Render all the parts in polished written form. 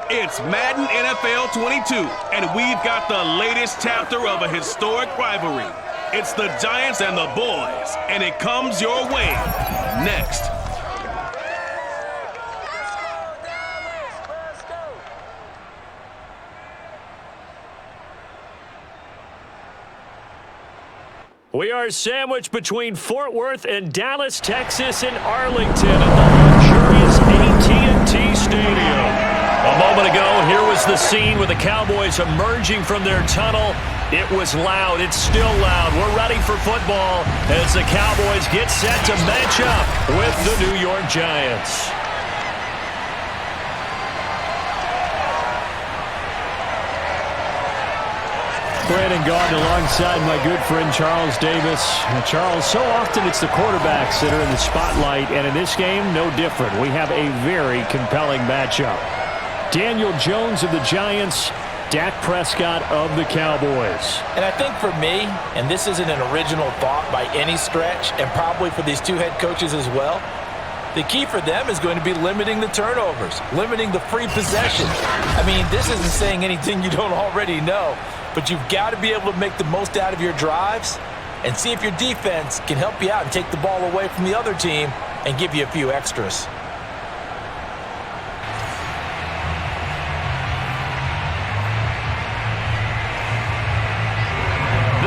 It's Madden NFL 22, and we've got the latest chapter of a historic rivalry. It's the Giants and the Boys, and it comes your way next. We are sandwiched between Fort Worth and Dallas, Texas, and Arlington at the luxurious AT&T Stadium. A moment ago, here was the scene with the Cowboys emerging from their tunnel. It was loud. It's still loud. We're ready for football as the Cowboys get set to match up with the New York Giants. Brandon Gardner alongside my good friend Charles Davis. And Charles, so often it's the quarterbacks that are in the spotlight, and in this game, no different. We have a very compelling matchup. Daniel Jones of the Giants, Dak Prescott of the Cowboys. And I think for me, and this isn't an original thought by any stretch, and probably for these two head coaches as well, the key for them is going to be limiting the turnovers, limiting the free possession. I mean, this isn't saying anything you don't already know, but you've got to be able to make the most out of your drives and see if your defense can help you out and take the ball away from the other team and give you a few extras.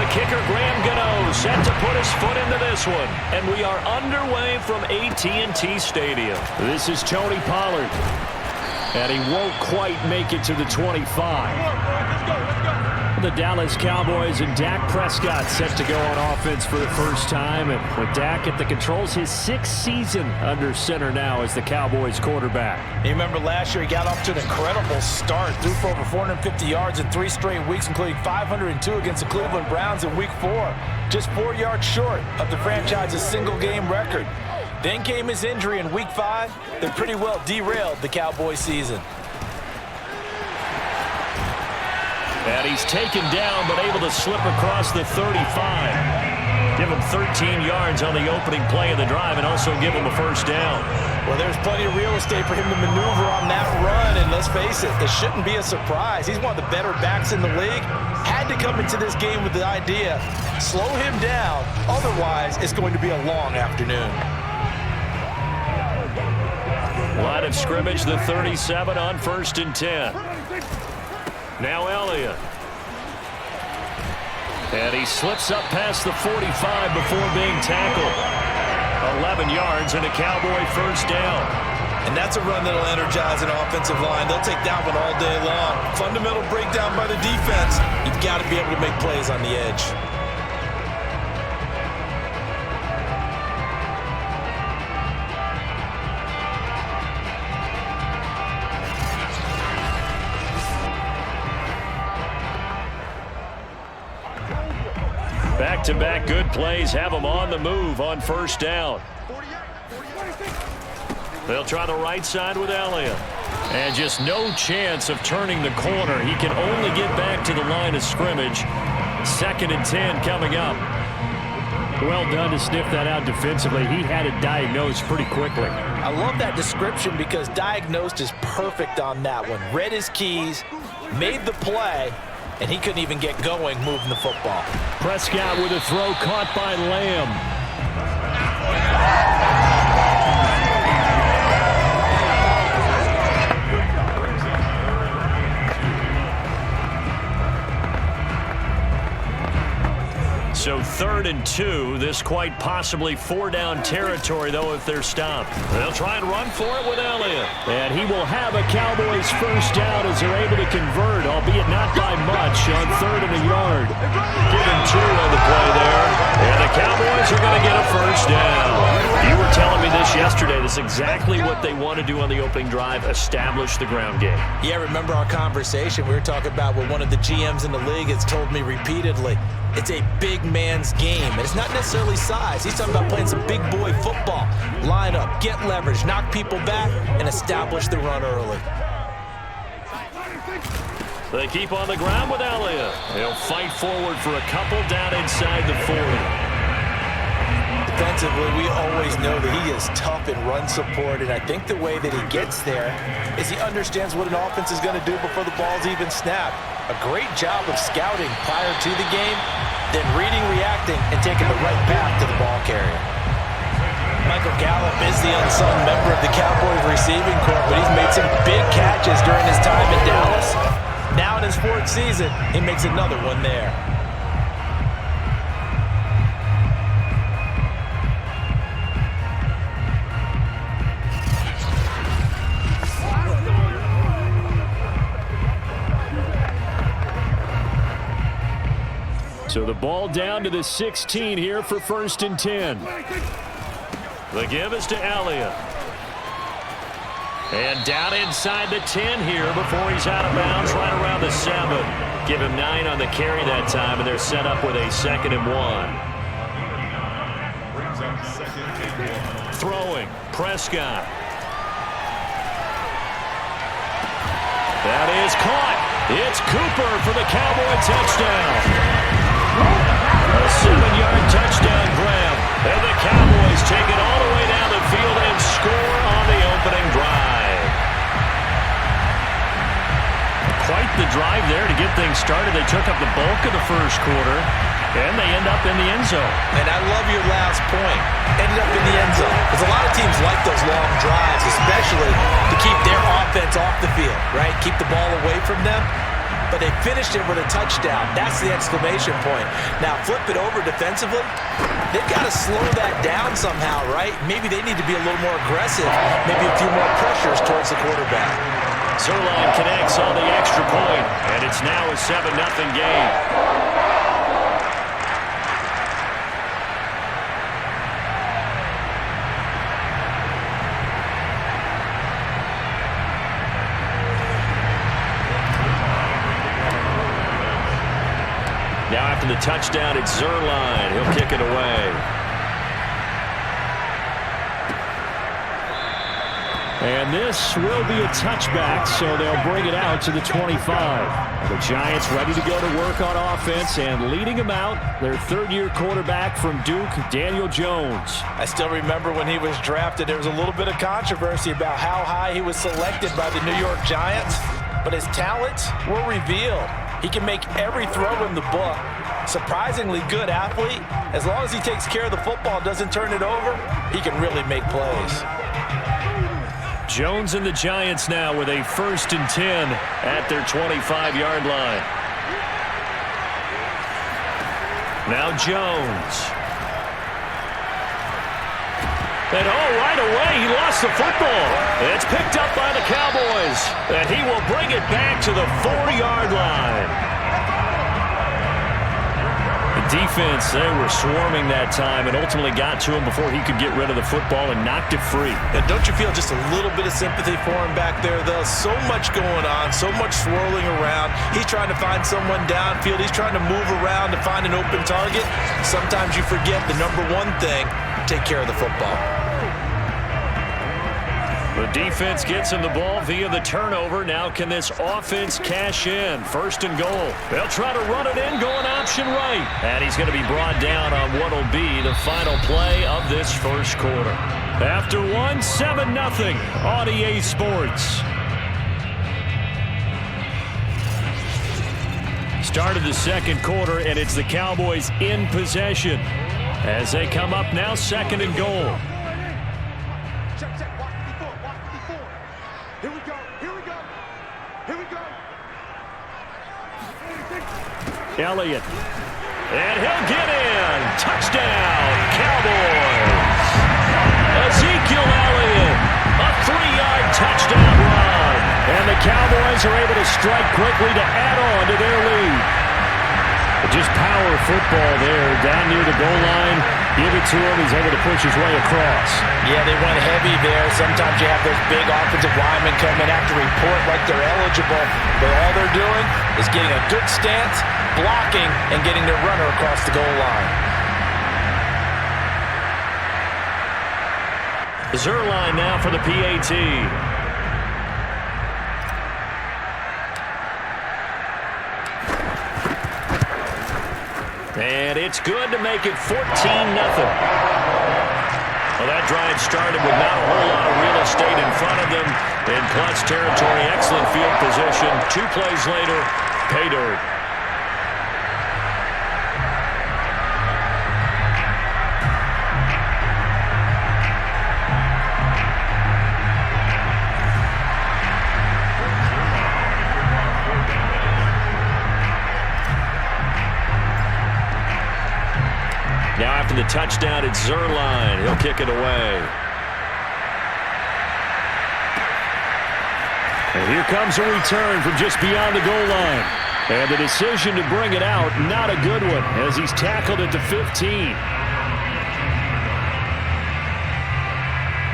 Kicker Graham Gano set to put his foot into this one. And we are underway from AT&T Stadium. This is Tony Pollard. And he won't quite make it to the 25. The Dallas Cowboys and Dak Prescott set to go on offense for the first time. And with Dak at the controls, his sixth season under center now as the Cowboys quarterback. You remember last year he got off to an incredible start. Threw for over 450 yards in 3 straight weeks, including 502 against the Cleveland Browns in Week 4. Just 4 yards short of the franchise's single-game record. Then came his injury in Week 5 that pretty well derailed the Cowboys season. And he's taken down, but able to slip across the 35. Give him 13 yards on the opening play of the drive and also give him a first down. Well, there's plenty of real estate for him to maneuver on that run, and let's face it, it shouldn't be a surprise. He's one of the better backs in the league. Had to come into this game with the idea, slow him down, otherwise it's going to be a long afternoon. Line of scrimmage, the 37 on 1st and 10. Now Elliott. And he slips up past the 45 before being tackled. 11 yards and a Cowboy first down. And that's a run that'll energize an offensive line. They'll take that one all day long. Fundamental breakdown by the defense. You've got to be able to make plays on the edge. Back-to-back good plays have him on the move on first down. They'll try the right side with Elliott. And just no chance of turning the corner. He can only get back to the line of scrimmage. 2nd and 10 coming up. Well done to sniff that out defensively. He had it diagnosed pretty quickly. I love that description because diagnosed is perfect on that one. Read his keys, made the play, and he couldn't even get going moving the football. Prescott with a throw caught by Lamb. So 3rd and 2. This quite possibly 4-down territory, though, if they're stopped. They'll try and run for it with Elliott. And he will have a Cowboys first down as they're able to convert, albeit not by much, on 3rd and a yard. Give him 2 on the play there. And the Cowboys are going to get a first down. You were telling me this yesterday. This is exactly what they want to do on the opening drive, establish the ground game. Yeah, remember our conversation. We were talking about what one of the GMs in the league has told me repeatedly. It's a big man's game, and it's not necessarily size. He's talking about playing some big boy football. Line up, get leverage, knock people back, and establish the run early. They keep on the ground with Elliott. They'll fight forward for a couple down inside the 40. defensively, we always know that he is tough in run support, and I think the way that he gets there is he understands what an offense is going to do before the ball's even snapped. A great job of scouting prior to the game, then reading, reacting, and taking the right path to the ball carrier. Michael Gallup is the unsung member of the Cowboys receiving corps, but he's made some big catches during his time in Dallas. Now in his 4th season, he makes another one there. So the ball down to the 16 here for 1st and 10. The give is to Elliott. And down inside the 10 here before he's out of bounds right around the 7. Give him 9 on the carry that time, and they're set up with a 2nd and 1. Throwing, Prescott. That is caught. It's Cooper for the Cowboy touchdown. A 7-yard touchdown grab. And the Cowboys take it all the way down the field and score on the opening drive. Quite the drive there to get things started. They took up the bulk of the first quarter, and they end up in the end zone. And I love your last point. Ended up in the end zone. Because a lot of teams like those long drives, especially to keep their offense off the field, right? Keep the ball away from them. But they finished it with a touchdown. That's the exclamation point. Now, flip it over defensively. They've got to slow that down somehow, right? Maybe they need to be a little more aggressive. Maybe a few more pressures towards the quarterback. Zerline connects on the extra point, and it's now a 7-0 game. Now after the touchdown, it's Zerline. He'll kick it away. And this will be a touchback, so they'll bring it out to the 25. The Giants ready to go to work on offense, and leading them out, their 3rd-year quarterback from Duke, Daniel Jones. I still remember when he was drafted, there was a little bit of controversy about how high he was selected by the New York Giants, but his talents were revealed. He can make every throw in the book. Surprisingly good athlete. As long as he takes care of the football, doesn't turn it over, he can really make plays. Jones and the Giants now with a 1st and 10 at their 25-yard line. Now Jones. And right away, he lost the football. It's picked up by the Cowboys, and he will bring it back to the 4-yard line. The defense, they were swarming that time and ultimately got to him before he could get rid of the football and knocked it free. And don't you feel just a little bit of sympathy for him back there, though? So much going on, so much swirling around. He's trying to find someone downfield. He's trying to move around to find an open target. Sometimes you forget the number one thing, take care of the football. The defense gets him the ball via the turnover. Now can this offense cash in? 1st and goal. They'll try to run it in, going option right. And he's going to be brought down on what will be the final play of this first quarter. After 7-0 on EA Sports. Started the 2nd quarter, and it's the Cowboys in possession as they come up now 2nd and goal. Elliott. And he'll get in. Touchdown, Cowboys. Ezekiel Elliott. A 3-yard touchdown run. And the Cowboys are able to strike quickly to add on to their lead. Just power football there. Down near the goal line. Give it to him. He's able to push his way across. Yeah, they went heavy there. Sometimes you have those big offensive linemen come in, have to report like they're eligible. But all they're doing is getting a good stance, blocking, and getting their runner across the goal line. Zerline now for the PAT. And it's good to make it 14-0. Well, that drive started with not a whole lot of real estate in front of them. In plus territory, excellent field position. 2 plays later, pay dirt. Now after the touchdown, it's Zerline. He'll kick it away. And here comes a return from just beyond the goal line. And the decision to bring it out, not a good one, as he's tackled at the 15.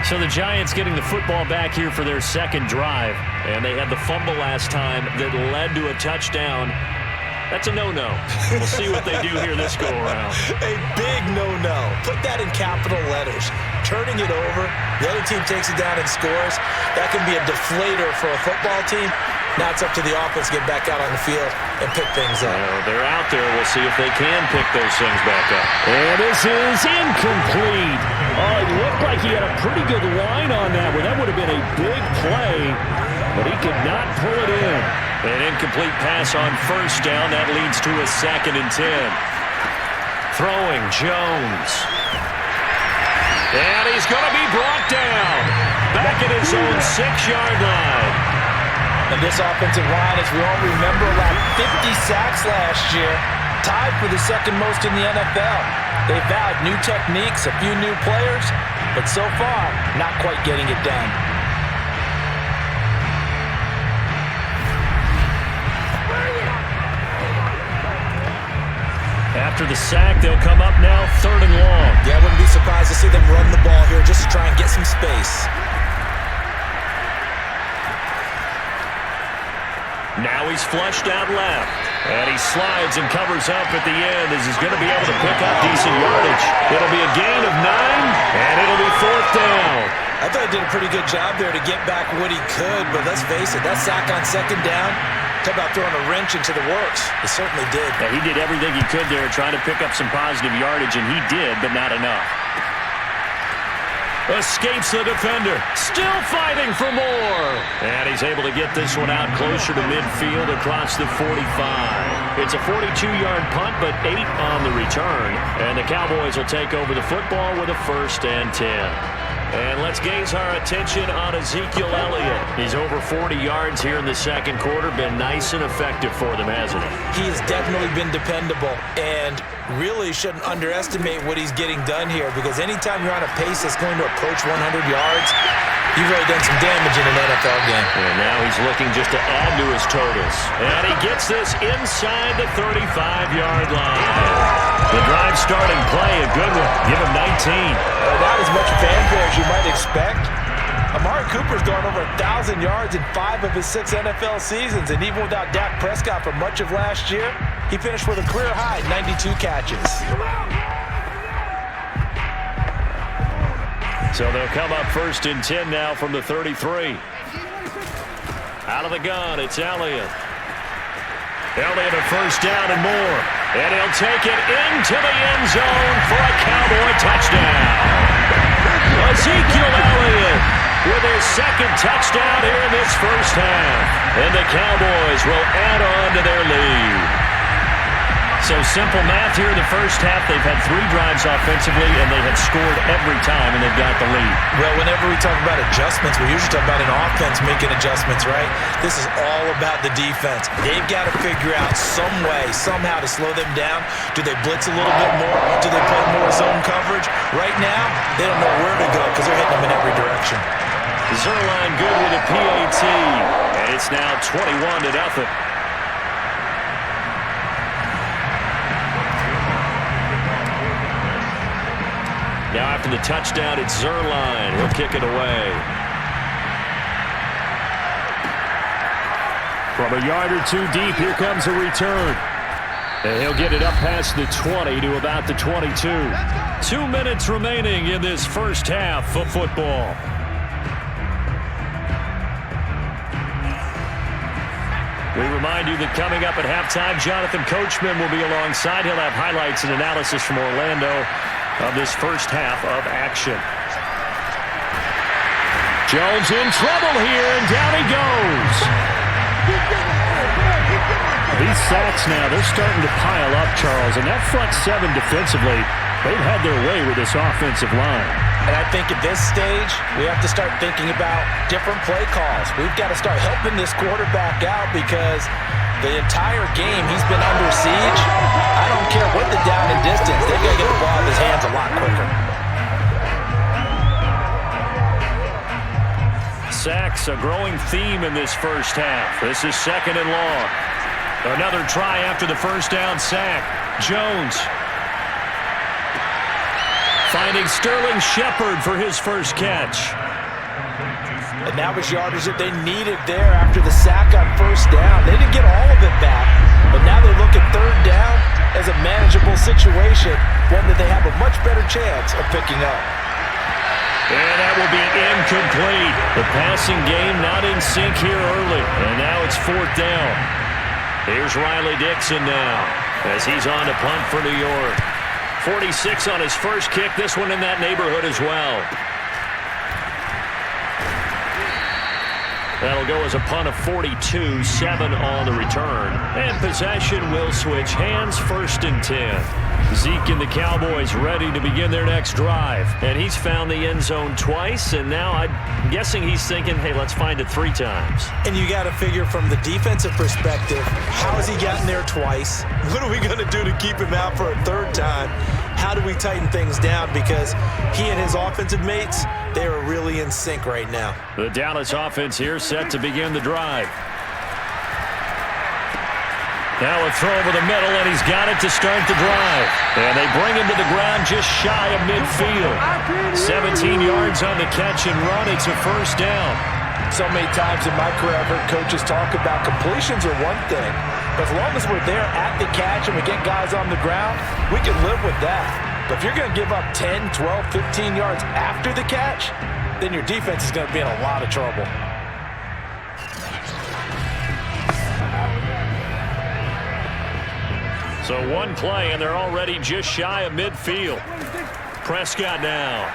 So the Giants getting the football back here for their second drive. And they had the fumble last time that led to a touchdown. That's a no-no. We'll see what they do here this go-around. A big no-no. Put that in capital letters. Turning it over, the other team takes it down and scores. That can be a deflator for a football team. Now it's up to the offense to get back out on the field and pick things up. Well, they're out there. We'll see if they can pick those things back up. And this is incomplete. Oh, it looked like he had a pretty good line on that one. That would have been a big play, but he could not pull it in. An incomplete pass on first down. That leads to a 2nd and 10. Throwing, Jones. And he's going to be brought down. Back at his own 6-yard line. And this offensive line, as we all remember, allowed 50 sacks last year. Tied for the second most in the NFL. They vowed new techniques, a few new players, but so far, not quite getting it done. After the sack, they'll come up now 3rd and long. Yeah, I wouldn't be surprised to see them run the ball here just to try and get some space. Now he's flushed out left. And he slides and covers up at the end as he's going to be able to pick up decent yardage. It'll be a gain of 9, and it'll be 4th down. I thought he did a pretty good job there to get back what he could, but let's face it, that sack on 2nd down, talk about throwing a wrench into the works. He certainly did. Yeah, he did everything he could there trying to pick up some positive yardage, and he did, but not enough. Escapes the defender. Still fighting for more. And he's able to get this one out closer to midfield across the 45. It's a 42-yard punt, but 8 on the return. And the Cowboys will take over the football with a 1st and 10. And let's gaze our attention on Ezekiel Elliott. He's over 40 yards here in the second quarter. Been nice and effective for them, hasn't he? He has definitely been dependable and really shouldn't underestimate what he's getting done here, because anytime you're on a pace that's going to approach 100 yards, you've really done some damage in an NFL game. And now he's looking just to add to his totals. And he gets this inside the 35-yard line. The drive starting play, a good one. Give him 19. Not as much fanfare as you might expect. Amari Cooper's gone over 1,000 yards in 5 of his 6 NFL seasons, and even without Dak Prescott for much of last year, he finished with a career-high 92 catches. So they'll come up 1st and 10 now from the 33. Out of the gun, it's Elliott. Elliott a 1st down and more. And he'll take it into the end zone for a Cowboy touchdown. Ezekiel Elliott with his 2nd touchdown here in this first half. And the Cowboys will add on to their lead. So simple math here in the first half. They've had 3 drives offensively, and they have scored every time, and they've got the lead. Well, whenever we talk about adjustments, we usually talk about an offense making adjustments, right? This is all about the defense. They've got to figure out some way, somehow to slow them down. Do they blitz a little bit more? Do they play more zone coverage? Right now, they don't know where to go because they're hitting them in every direction. Zerline good with a PAT, and it's now 21-0. Now after the touchdown, it's Zerline. He'll kick it away. From a yard or 2 deep, here comes a return. And he'll get it up past the 20 to about the 22. 2 minutes remaining in this first half of football. We remind you that coming up at halftime, Jonathan Coachman will be alongside. He'll have highlights and analysis from Orlando. of this first half of action. Jones in trouble here, and down he goes. These sacks now, they're starting to pile up, Charles, and that front seven defensively, they've had their way with this offensive line. And I think at this stage, we have to start thinking about different play calls. We've got to start helping this quarterback out because the entire game he's been under siege. I don't care what the down and distance. They've got to get the ball in his hands a lot quicker. Sacks, a growing theme in this first half. This is 2nd and long. Another try after the first down sack. Jones finding Sterling Shepard for his first catch. And that was yardage that they needed there after the sack on first down. They didn't get all of it back, but now they look at 3rd down as a manageable situation, one that they have a much better chance of picking up. And that will be incomplete. The passing game not in sync here early. And now it's 4th down. Here's Riley Dixon now as he's on to punt for New York. 46 on his first kick. This one in that neighborhood as well. That'll go as a punt of 42, 7 on the return. And possession will switch hands, 1st and 10. Zeke and the Cowboys ready to begin their next drive. And he's found the end zone twice, and now I'm guessing he's thinking, hey, let's find it 3 times. And you got to figure from the defensive perspective, how has he gotten there twice? What are we going to do to keep him out for a 3rd time? How do we tighten things down? Because he and his offensive mates, they are really in sync right now. The Dallas offense here set to begin the drive. Now a throw over the middle, and he's got it to start the drive. And they bring him to the ground just shy of midfield. 17 yards on the catch and run. It's a first down. So many times in my career, I've heard coaches talk about completions are one thing. But as long as we're there at the catch and we get guys on the ground, we can live with that. But if you're going to give up 10, 12, 15 yards after the catch, then your defense is going to be in a lot of trouble. So one play, and they're already just shy of midfield. Prescott now.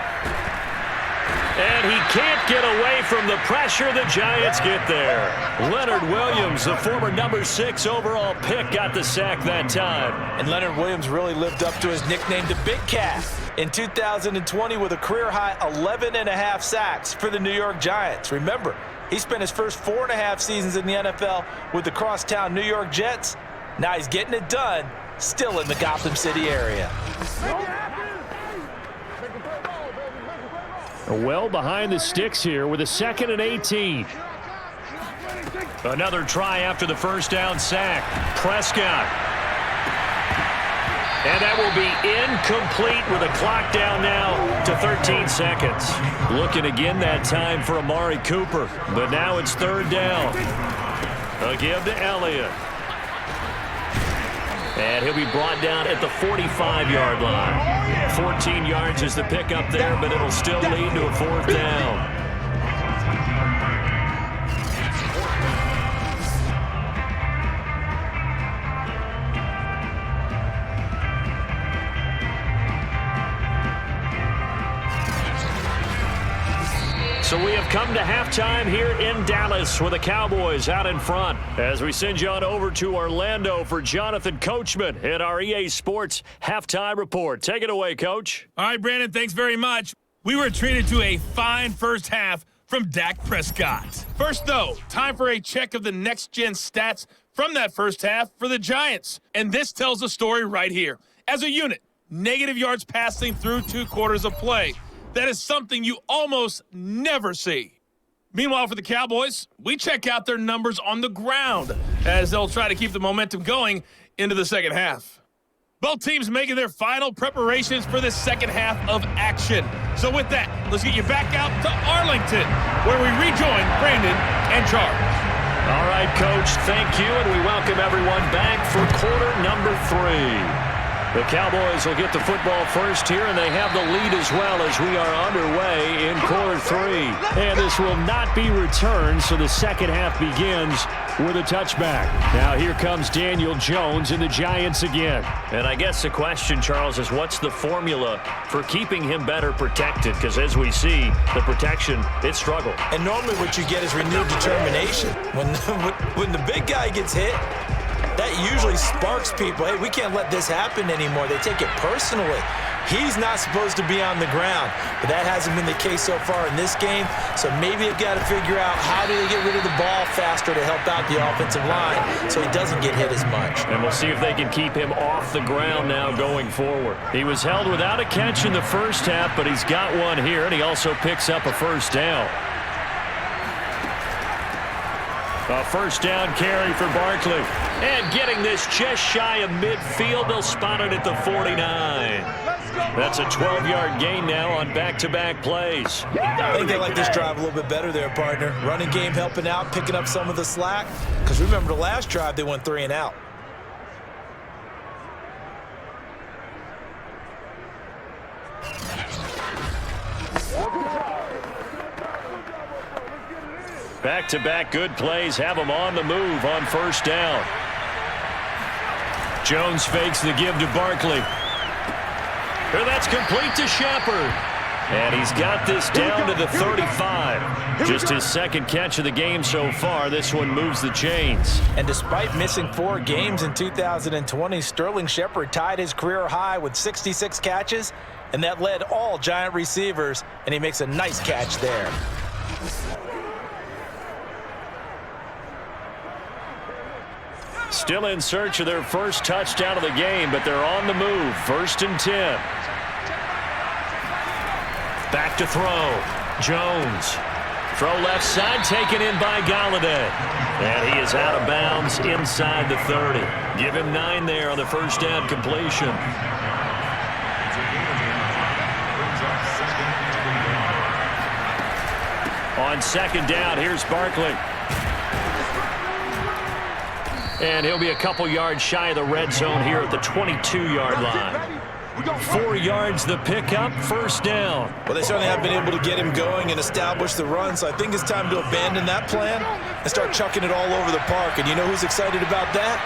And he can't get away from the pressure. The Giants get there. Leonard Williams, the former number 6 overall pick, got the sack that time. And Leonard Williams really lived up to his nickname, the Big Cat, in 2020 with a career-high 11.5 sacks for the New York Giants. Remember, he spent his first 4.5 seasons in the NFL with the crosstown New York Jets. Now he's getting it done, still in the Gotham City area. Well behind the sticks here with a 2nd and 18. Another try after the first down sack. Prescott. And that will be incomplete with a clock down now to 13 seconds. Looking again that time for Amari Cooper. But now it's 3rd down. A give to Elliott. And he'll be brought down at the 45-yard line. 14 yards is the pickup there, but it'll still lead to a 4th down. So we have come to halftime here in Dallas with the Cowboys out in front as we send you on over to Orlando for Jonathan Coachman in our EA Sports Halftime Report. Take it away, Coach. All right, Brandon, thanks very much. We were treated to a fine first half from Dak Prescott. First, though, time for a check of the next-gen stats from that first half for the Giants. And this tells a story right here. As a unit, negative yards passing through 2 quarters of play. That is something you almost never see. Meanwhile, for the Cowboys, we check out their numbers on the ground as they'll try to keep the momentum going into the second half. Both teams making their final preparations for the second half of action. So with that, let's get you back out to Arlington, where we rejoin Brandon and Charles. All right, Coach, thank you, and we welcome everyone back for quarter number 3. The Cowboys will get the football first here, and they have the lead as well as we are underway in quarter 3. And this will not be returned, so the second half begins with a touchback. Now here comes Daniel Jones and the Giants again. And I guess the question, Charles, is what's the formula for keeping him better protected? Because as we see, the protection, it struggled. And normally what you get is renewed determination. When the big guy gets hit, that usually sparks people. Hey, we can't let this happen anymore. They take it personally. He's not supposed to be on the ground, but that hasn't been the case so far in this game. So maybe they've got to figure out how do they get rid of the ball faster to help out the offensive line so he doesn't get hit as much. And we'll see if they can keep him off the ground now going forward. He was held without a catch in the first half, but he's got one here, and he also picks up a first down. A first down carry for Barkley. And getting this just shy of midfield, they'll spot it at the 49. That's a 12-yard gain now on back-to-back plays. I think they like this drive a little bit better there, partner. Running game helping out, picking up some of the slack. Because remember the last drive, they went 3 and out. Back-to-back good plays have them on the move on first down. Jones fakes the give to Barkley. And that's complete to Shepard. And he's got this down to the 35. Just his second catch of the game so far. This one moves the chains. And despite missing 4 games in 2020, Sterling Shepard tied his career high with 66 catches, and that led all Giant receivers, and he makes a nice catch there. Still in search of their first touchdown of the game, but they're on the move. 1st and 10. Back to throw. Jones. Throw left side, taken in by Galladay. And he is out of bounds inside the 30. Give him 9 there on the first down completion. On second down, here's Barkley. And he'll be a couple yards shy of the red zone here at the 22-yard line. 4 yards the pickup, first down. Well, they certainly have been able to get him going and establish the run, so I think it's time to abandon that plan and start chucking it all over the park. And you know who's excited about that?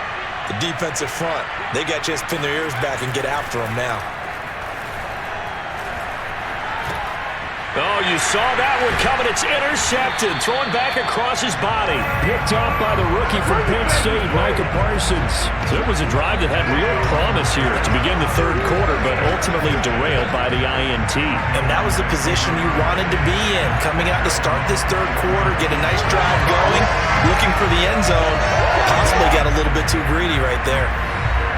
The defensive front. They got just pin their ears back and get after him now. Oh, you saw that one coming. It's intercepted. Thrown back across his body. Picked off by the rookie from Penn State, Micah Parsons. So it was a drive that had real promise here to begin the third quarter, but ultimately derailed by the INT. And that was the position you wanted to be in. Coming out to start this third quarter, get a nice drive going, looking for the end zone. Possibly got a little bit too greedy right there.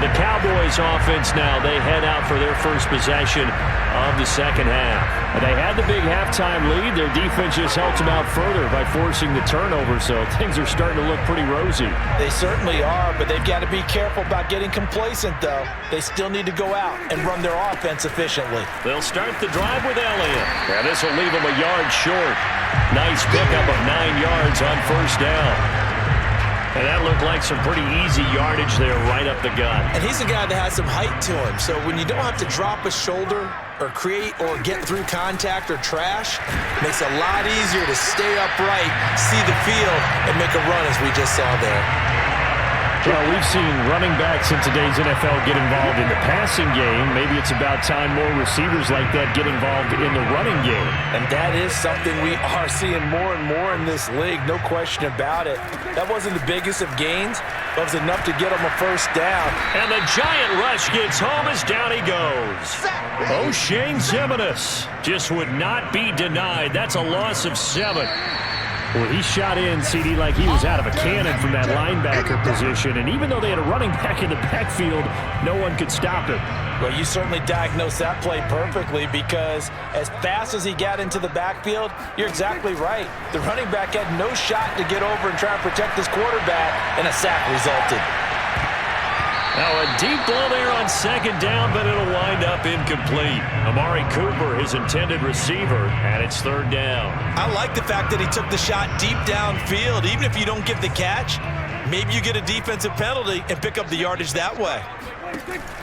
The Cowboys offense now, they head out for their first possession of the second half. They had the big halftime lead. Their defense just helped them out further by forcing the turnover, so things are starting to look pretty rosy. They certainly are, but they've got to be careful about getting complacent, though. They still need to go out and run their offense efficiently. They'll start the drive with Elliott. Yeah, this will leave them a yard short. Nice pickup of 9 yards on first down. And that looked like some pretty easy yardage there right up the gut. And he's a guy that has some height to him. So when you don't have to drop a shoulder or create or get through contact or trash, it makes it a lot easier to stay upright, see the field, and make a run as we just saw there. Well, we've seen running backs in today's NFL get involved in the passing game. Maybe it's about time more receivers like that get involved in the running game. And that is something we are seeing more and more in this league, no question about it. That wasn't the biggest of gains, but it was enough to get them a first down. And the giant rush gets home as down he goes. O'Shane Ximines just would not be denied. That's a loss of 7. Well, he shot in, CD, like he was out of a cannon from that linebacker position. And even though they had a running back in the backfield, no one could stop him. Well, you certainly diagnosed that play perfectly because as fast as he got into the backfield, you're exactly right. The running back had no shot to get over and try and protect his quarterback, and a sack resulted. Now a deep ball there on second down, but it'll wind up incomplete. Amari Cooper, his intended receiver, and it's third down. I like the fact that he took the shot deep downfield. Even if you don't get the catch, maybe you get a defensive penalty and pick up the yardage that way.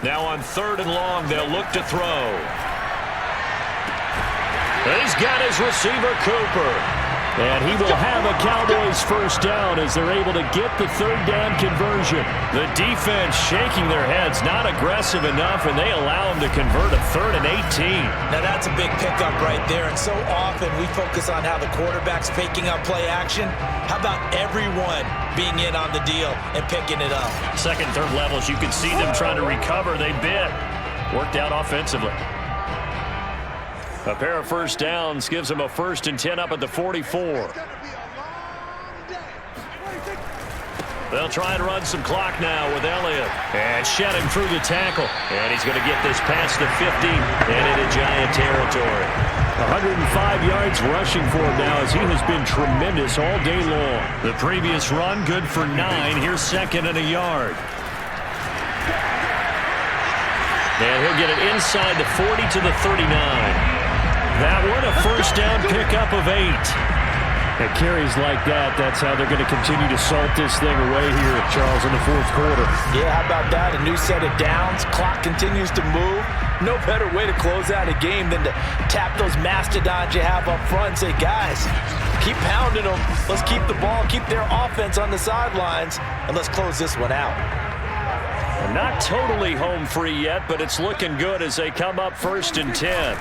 Now on 3rd and long, they'll look to throw. He's got his receiver, Cooper. And he will have a Cowboys first down as they're able to get the 3rd down conversion. The defense shaking their heads, not aggressive enough, and they allow him to convert a 3rd and 18. Now that's a big pickup right there, and so often we focus on how the quarterback's picking up play action. How about everyone being in on the deal and picking it up? 2nd, 3rd levels, you can see them trying to recover. They bit. Worked out offensively. A pair of first downs gives them a 1st and 10 up at the 44. They'll try and run some clock now with Elliott. And shed him through the tackle. And he's going to get this past the 50 and into Giant territory. 105 yards rushing for him now as he has been tremendous all day long. The previous run good for 9. Here's 2nd and a yard. And he'll get it inside the 40 to the 39. That one, a first down pickup of 8. At carries like that, that's how they're going to continue to salt this thing away here, Charles, in the 4th quarter. Yeah, how about that? A new set of downs. Clock continues to move. No better way to close out a game than to tap those mastodons you have up front and say, guys, keep pounding them. Let's keep the ball, keep their offense on the sidelines, and let's close this one out. Not totally home free yet, but it's looking good as they come up 1st and 10.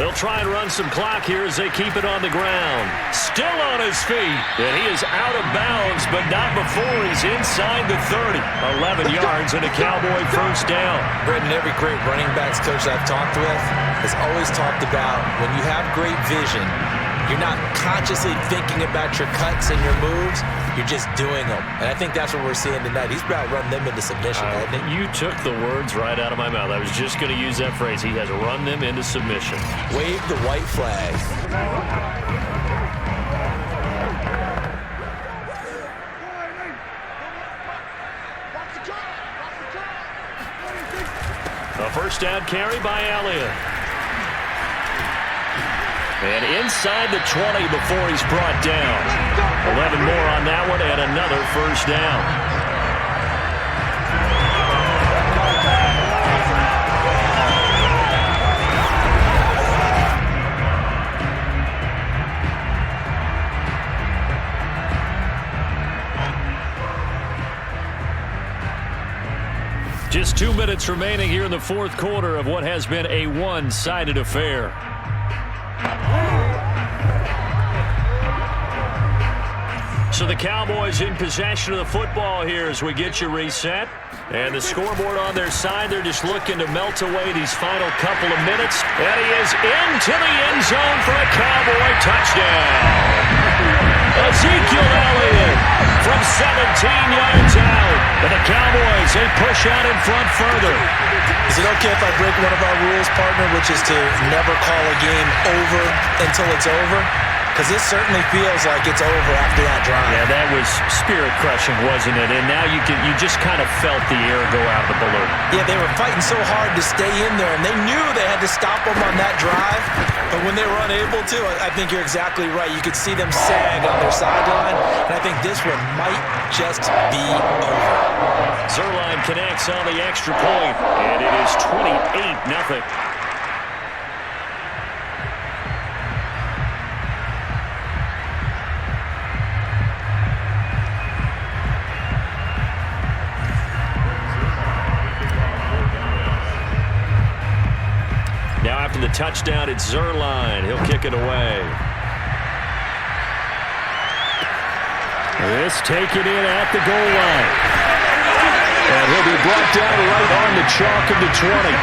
They'll try and run some clock here as they keep it on the ground. Still on his feet. And he is out of bounds, but not before he's inside the 30. 11 yards and a Cowboy first down. Brendan, every great running backs coach I've talked with has always talked about when you have great vision, you're not consciously thinking about your cuts and your moves. You're just doing them. And I think that's what we're seeing tonight. He's about to run them into submission, hasn't he? You took the words right out of my mouth. I was just going to use that phrase. He has run them into submission. Wave the white flag. A first down carry by Elliott. And inside the 20 before he's brought down. 11 more on that one and another first down. Just 2 minutes remaining here in the 4th quarter of what has been a one-sided affair. So the Cowboys in possession of the football here as we get you reset. And the scoreboard on their side, they're just looking to melt away these final couple of minutes. And he is into the end zone for a Cowboy touchdown. Ezekiel Elliott from 17 yards out. And the Cowboys, they push out in front further. Is it okay if I break one of our rules, partner, which is to never call a game over until it's over? Because this certainly feels like it's over after that drive. Yeah, that was spirit-crushing, wasn't it? And now you just kind of felt the air go out of the balloon. Yeah, they were fighting so hard to stay in there, and they knew they had to stop them on that drive. But when they were unable to, I think you're exactly right. You could see them sag on their sideline, and I think this one might just be over. Zuerlein connects on the extra point, and it is 28-0. Now after the touchdown, it's Zuerlein. He'll kick it away. This taken in at the goal line. And he'll be brought down right on the chalk of the 20.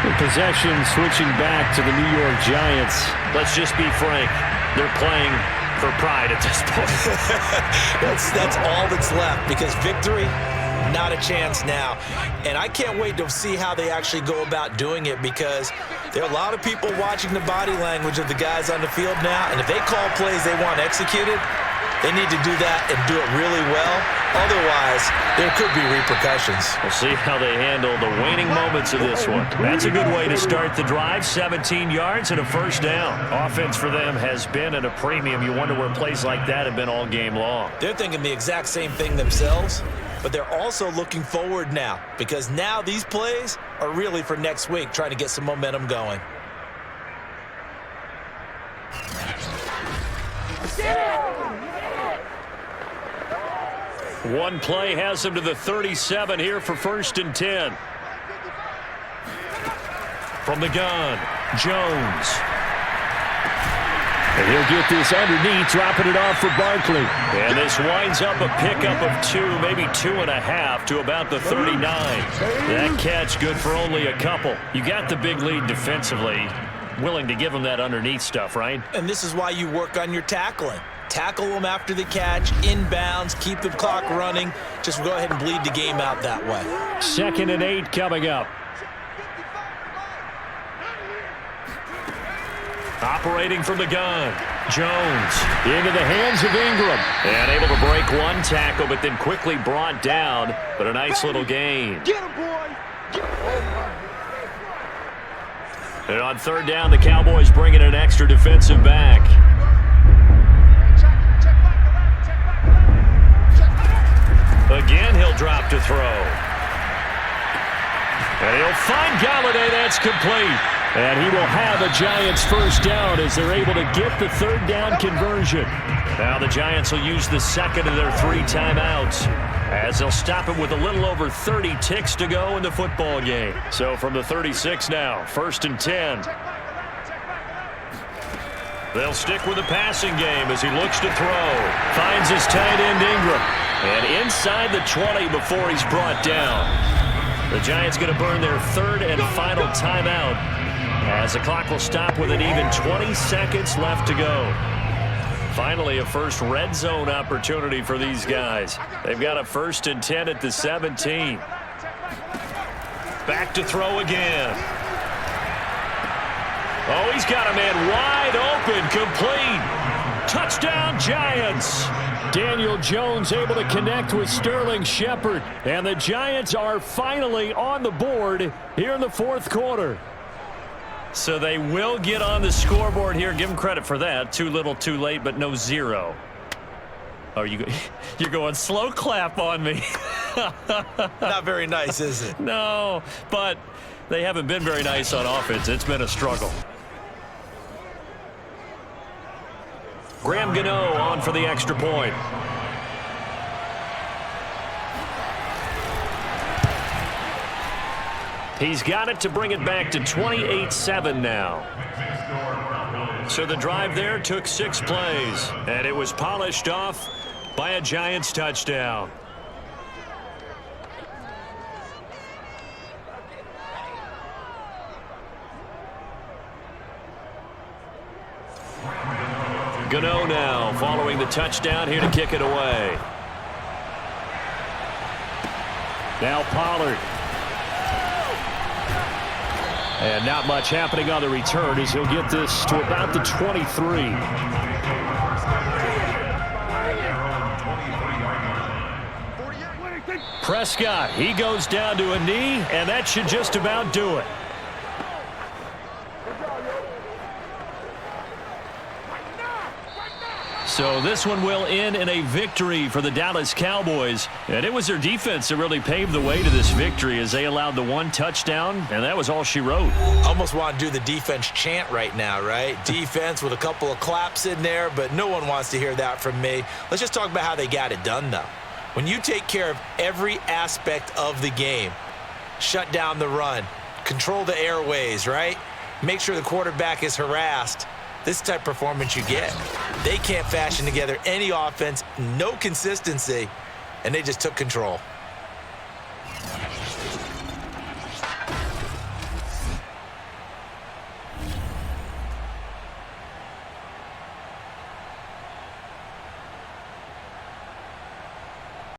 The possession switching back to the New York Giants. Let's just be frank. They're playing for pride at this point. That's all that's left, because victory, not a chance now. And I can't wait to see how they actually go about doing it, because there are a lot of people watching the body language of the guys on the field now, and if they call plays they want executed, They need to do that and do it really well. Otherwise, there could be repercussions. We'll see how they handle the waning moments of this one. That's a good way to start the drive. 17 yards and a first down. Offense for them has been at a premium. You wonder where plays like that have been all game long. They're thinking the exact same thing themselves, but they're also looking forward now because now these plays are really for next week, trying to get some momentum going. One play has him to the 37 here for 1st and 10. From the gun, Jones. And he'll get this underneath, dropping it off for Barkley. And this winds up a pickup of 2, maybe 2.5 to about the 39. That catch good for only a couple. You got the big lead defensively. Willing to give him that underneath stuff, right? And this is why you work on your tackling. Tackle them after the catch, inbounds, keep the clock running. Just go ahead and bleed the game out that way. 2nd and 8 coming up. Operating from the gun, Jones into the hands of Ingram. And able to break one tackle, but then quickly brought down. But a nice little gain. Get him, boy! And on 3rd down, the Cowboys bring in an extra defensive back. Again, he'll drop to throw. And he'll find Galladay. That's complete. And he will have a Giants first down as they're able to get the 3rd down conversion. Now the Giants will use the 2nd of their 3 timeouts as they'll stop it with a little over 30 ticks to go in the football game. So from the 36 now, 1st and 10. They'll stick with the passing game as he looks to throw. Finds his tight end Ingram. And inside the 20 before he's brought down. The Giants going to burn their 3rd and final timeout as the clock will stop with an even 20 seconds left to go. Finally, a first red zone opportunity for these guys. They've got a 1st and 10 at the 17. Back to throw again. Oh, he's got a man wide open, complete. Touchdown, Giants. Daniel Jones able to connect with Sterling Shepard. And the Giants are finally on the board here in the 4th quarter. So they will get on the scoreboard here. Give them credit for that. Too little, too late, but no 0. Oh, you're going slow clap on me. Not very nice, is it? No, but they haven't been very nice on offense. It's been a struggle. Graham Gano on for the extra point. He's got it to bring it back to 28-7 now. So the drive there took 6 plays, and it was polished off by a Giants touchdown. Gano now following the touchdown here to kick it away. Now Pollard. And not much happening on the return as he'll get this to about the 23. Prescott, he goes down to a knee, and that should just about do it. So this one will end in a victory for the Dallas Cowboys. And it was their defense that really paved the way to this victory as they allowed the 1 touchdown, and that was all she wrote. Almost want to do the defense chant right now, right? Defense with a couple of claps in there, but no one wants to hear that from me. Let's just talk about how they got it done, though. When you take care of every aspect of the game, shut down the run, control the airways, right? Make sure the quarterback is harassed. This type of performance you get. They can't fashion together any offense, no consistency, and they just took control.